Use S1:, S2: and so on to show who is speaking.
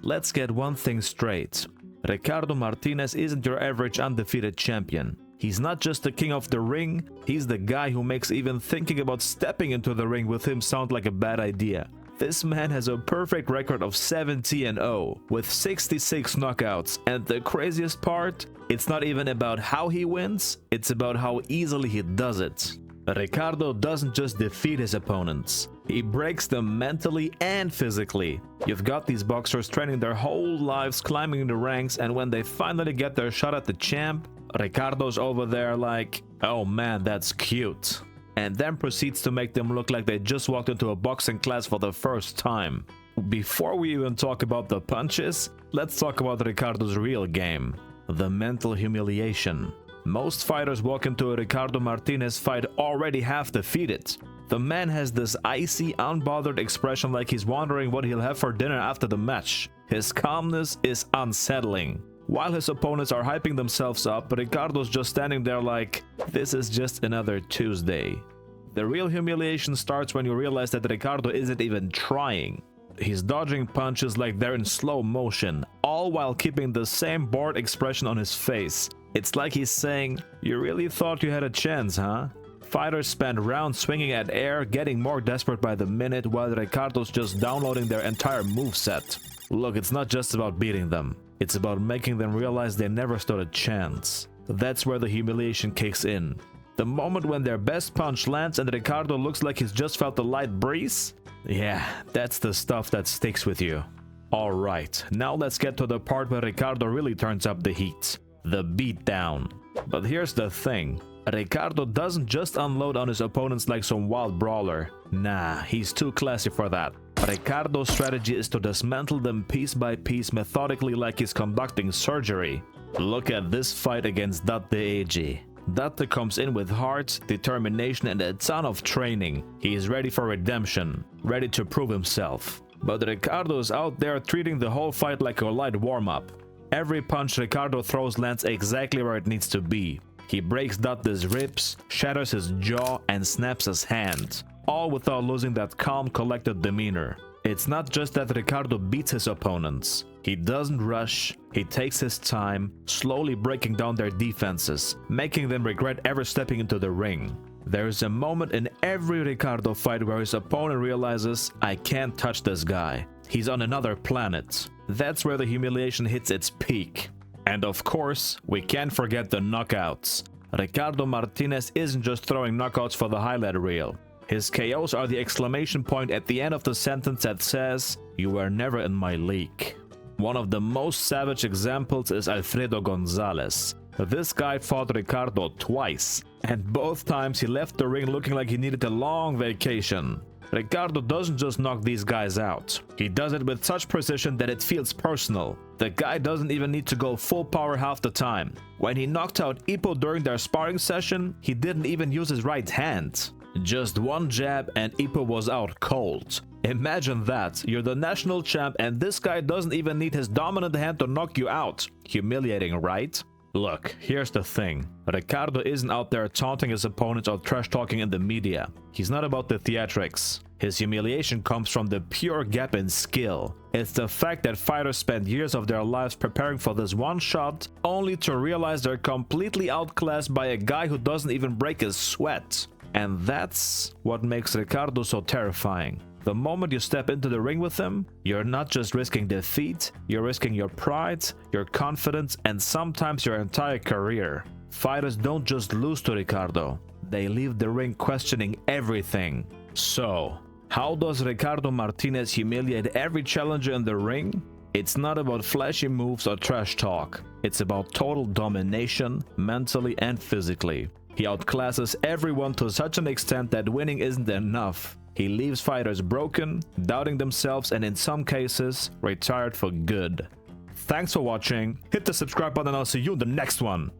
S1: Let's get one thing straight. Ricardo Martinez isn't your average undefeated champion. He's not just the king of the ring, he's the guy who makes even thinking about stepping into the ring with him sound like a bad idea. This man has a perfect record of 70-0 with 66 knockouts, and the craziest part, it's not even about how he wins, it's about how easily he does it. Ricardo doesn't just defeat his opponents, he breaks them mentally and physically. You've got these boxers training their whole lives climbing the ranks, and when they finally get their shot at the champ, Ricardo's over there like, oh man, that's cute. And then proceeds to make them look like they just walked into a boxing class for the first time. Before we even talk about the punches, let's talk about Ricardo's real game, the mental humiliation. Most fighters walk into a Ricardo Martinez fight already half defeated. The man has this icy, unbothered expression like he's wondering what he'll have for dinner after the match. His calmness is unsettling. While his opponents are hyping themselves up, Ricardo's just standing there like, this is just another Tuesday. The real humiliation starts when you realize that Ricardo isn't even trying. He's dodging punches like they're in slow motion, all while keeping the same bored expression on his face. It's like he's saying, you really thought you had a chance, huh? Fighters spend rounds swinging at air, getting more desperate by the minute, while Ricardo's just downloading their entire moveset. Look, it's not just about beating them. It's about making them realize they never stood a chance. That's where the humiliation kicks in. The moment when their best punch lands and Ricardo looks like he's just felt a light breeze? Yeah, that's the stuff that sticks with you. Alright, now let's get to the part where Ricardo really turns up the heat. The beatdown. But here's the thing. Ricardo doesn't just unload on his opponents like some wild brawler. Nah, he's too classy for that. Ricardo's strategy is to dismantle them piece by piece methodically like he's conducting surgery. Look at this fight against Datte. Datte comes in with heart, determination and a ton of training. He is ready for redemption, ready to prove himself. But Ricardo is out there treating the whole fight like a light warm-up. Every punch Ricardo throws lands exactly where it needs to be. He breaks Datte's ribs, shatters his jaw and snaps his hand, all without losing that calm, collected demeanor. It's not just that Ricardo beats his opponents. He doesn't rush, he takes his time, slowly breaking down their defenses, making them regret ever stepping into the ring. There is a moment in every Ricardo fight where his opponent realizes, I can't touch this guy. He's on another planet. That's where the humiliation hits its peak. And of course, we can't forget the knockouts. Ricardo Martinez isn't just throwing knockouts for the highlight reel. His KOs are the exclamation point at the end of the sentence that says, you were never in my league. One of the most savage examples is Alfredo Gonzalez. This guy fought Ricardo twice, and both times he left the ring looking like he needed a long vacation. Ricardo doesn't just knock these guys out. He does it with such precision that it feels personal. The guy doesn't even need to go full power half the time. When he knocked out Ippo during their sparring session, he didn't even use his right hand. Just one jab and Ippo was out cold. Imagine that, you're the national champ and this guy doesn't even need his dominant hand to knock you out. Humiliating, right? Look, here's the thing. Ricardo isn't out there taunting his opponents or trash talking in the media. He's not about the theatrics. His humiliation comes from the pure gap in skill. It's the fact that fighters spend years of their lives preparing for this one shot, only to realize they're completely outclassed by a guy who doesn't even break his sweat. And that's what makes Ricardo so terrifying. The moment you step into the ring with him, you're not just risking defeat, you're risking your pride, your confidence, and sometimes your entire career. Fighters don't just lose to Ricardo, they leave the ring questioning everything. So, how does Ricardo Martinez humiliate every challenger in the ring? It's not about flashy moves or trash talk. It's about total domination, mentally and physically. He outclasses everyone to such an extent that winning isn't enough. He leaves fighters broken, doubting themselves, and in some cases, retired for good. Thanks for watching. Hit the subscribe button and I'll see you in the next one.